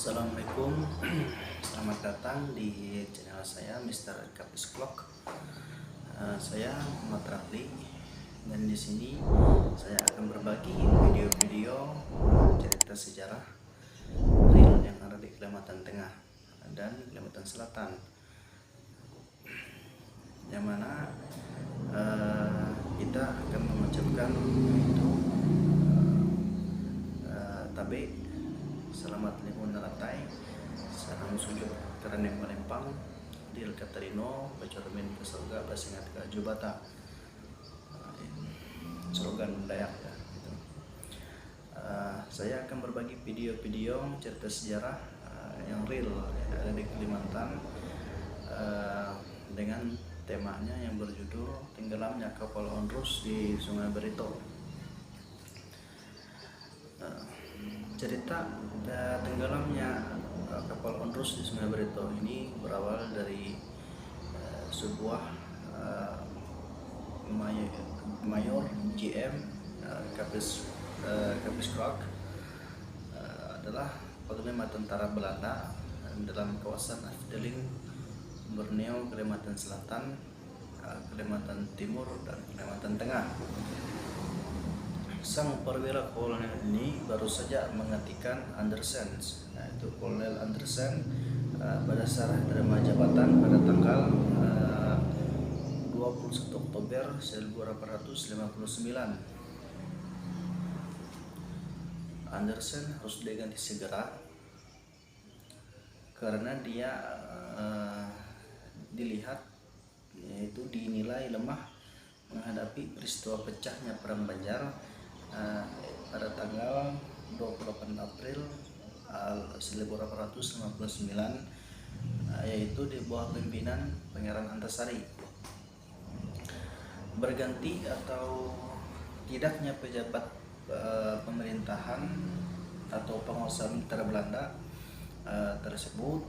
Assalamualaikum, selamat datang di channel saya Mr. Kapis Vlog. Saya Muhammad Rafli dan di sini saya akan berbagi video-video cerita sejarah real yang ada di Kalimantan Tengah dan Kalimantan Selatan, yang mana kita akan mengucapkan itu tabe selamat lingkungan lantai sarang sujud karena yang melempang di Katarino Bacormin ke surga basingat ke Jubata, slogan Dayak ya gitu. Saya akan berbagi video-video cerita sejarah yang real yang ada di Kalimantan dengan temanya yang berjudul tenggelamnya kapal Onrus di Sungai Barito. Cerita tenggelamnya kapal Onrus di Sungai Barito ini berawal dari sebuah Mayor GM Kapis Krok adalah panglima tentara Belanda dalam kawasan Afdeling, Borneo, Kalimantan Selatan, Kalimantan Timur, dan Kalimantan Tengah. Sang perwira kolonel ini baru saja menggantikan Andersen, yaitu Kolonel Andersen pada serah terima jabatan pada tanggal 21 Oktober 1859. Andersen harus diganti segera karena dia dinilai lemah menghadapi peristiwa pecahnya Perang Banjar pada tanggal 28 April 1859, yaitu di bawah pimpinan Pangeran Antasari. Berganti atau tidaknya pejabat pemerintahan atau penguasa militer Belanda tersebut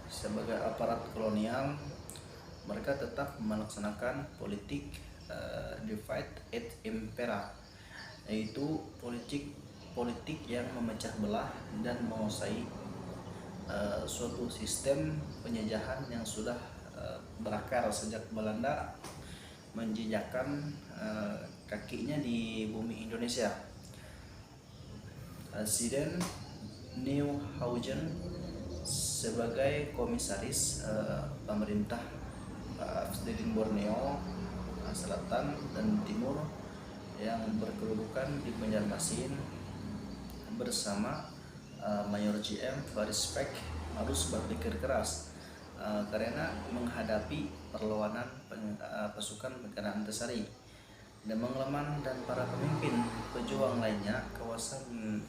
sebagai aparat kolonial, mereka tetap melaksanakan politik divide et impera, yaitu politik yang memecah belah dan menguasai suatu sistem penjajahan yang sudah berakar sejak Belanda menjejakkan kakinya di bumi Indonesia. Presiden Nieuwenhuizen sebagai komisaris pemerintah Afdeling Borneo Selatan dan Timur yang berkedudukan di Banjarmasin bersama Mayor GM Farispek harus berpikir keras karena menghadapi perlawanan pasukan Pangeran Antasari. Demang Leman dan para pemimpin pejuang lainnya, kawasan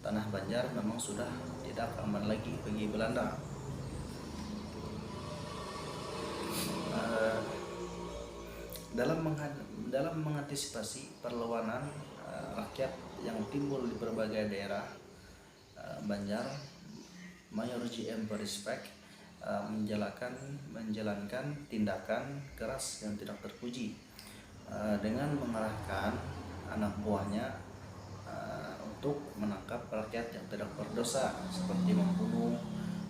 Tanah Banjar memang sudah tidak aman lagi bagi Belanda. Dalam mengantisipasi perlawanan rakyat yang timbul di berbagai daerah Banjar, Mayor GM Farispek menjalankan tindakan keras yang tidak terpuji dengan mengarahkan anak buahnya untuk menangkap rakyat yang tidak berdosa, seperti membunuh,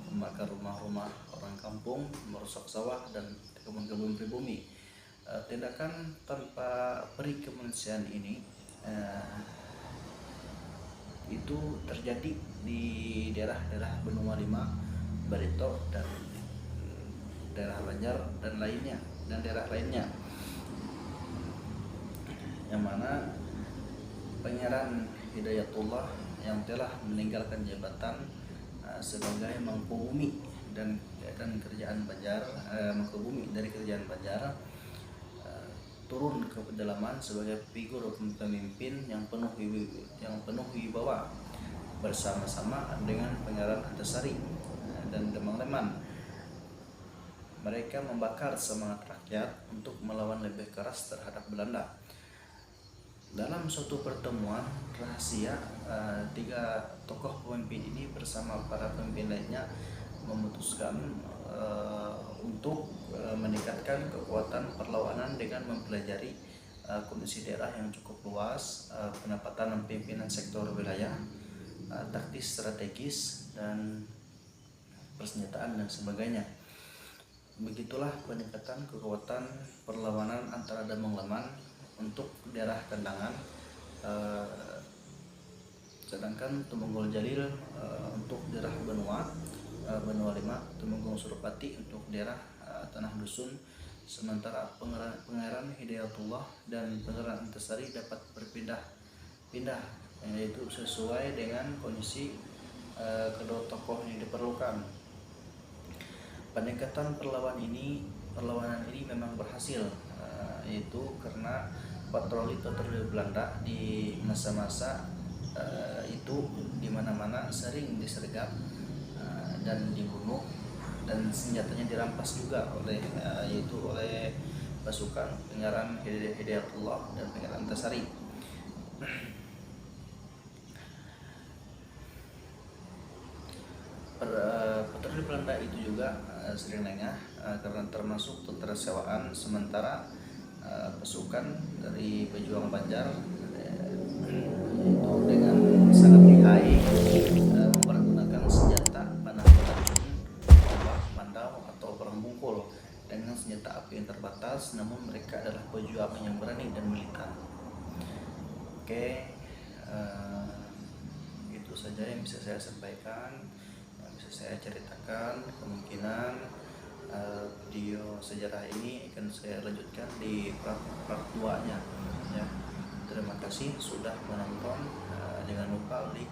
membakar rumah-rumah orang kampung, merusak sawah dan kebun-kebun pribumi. Tindakan tanpa peri kemanusiaan ini itu terjadi di daerah-daerah Benua Lima, Barito, dan daerah Banjar dan daerah lainnya, yang mana Pangeran Hidayatullah yang telah meninggalkan jabatan sebagai Mangku Bumi dan kerajaan Banjar, Mangku Bumi dari kerajaan Banjar, turun ke pedalaman sebagai figur pemimpin yang penuh wibawa bersama-sama dengan Pangeran Antasari dan Demang Leman. Mereka membakar semangat rakyat untuk melawan lebih keras terhadap Belanda. Dalam suatu pertemuan rahasia, tiga tokoh pemimpin ini bersama para pemimpin lainnya memutuskan untuk meningkatkan kekuatan perlawanan dengan mempelajari kondisi daerah yang cukup luas, penempatan pimpinan sektor wilayah, taktis strategis dan persenjataan dan sebagainya. Begitulah peningkatan kekuatan perlawanan antara Damang Leman untuk daerah Kandangan, sedangkan Tumenggung Jalil untuk daerah Benua 5, Tumenggung Suropati untuk daerah Tanah Dusun. Sementara Pangeran Hidayatullah dan Pangeran Antasari dapat berpindah-pindah, yaitu sesuai dengan kondisi kedua tokoh yang diperlukan. Peningkatan perlawanan ini memang berhasil, yaitu karena patroli Belanda di masa-masa itu di mana-mana sering disergap dan dibunuh, dan senjatanya dirampas juga oleh pasukan Pangeran Hidayatullah dan Pangeran Antasari. Patroli Belanda itu juga sering lengah karena termasuk tentara sewaan, sementara pasukan dari pejuang Banjar itu dengan sangat lihai mempergunakan senjata panah beracun, mandau atau perang bungkul dengan senjata api yang terbatas, namun mereka adalah pejuang yang berani dan militan. Oke, itu saja yang bisa saya sampaikan, yang bisa saya ceritakan. Kemungkinan video sejarah ini akan saya lanjutkan di part 2-nya ya. Terima kasih sudah menonton. Jangan lupa like,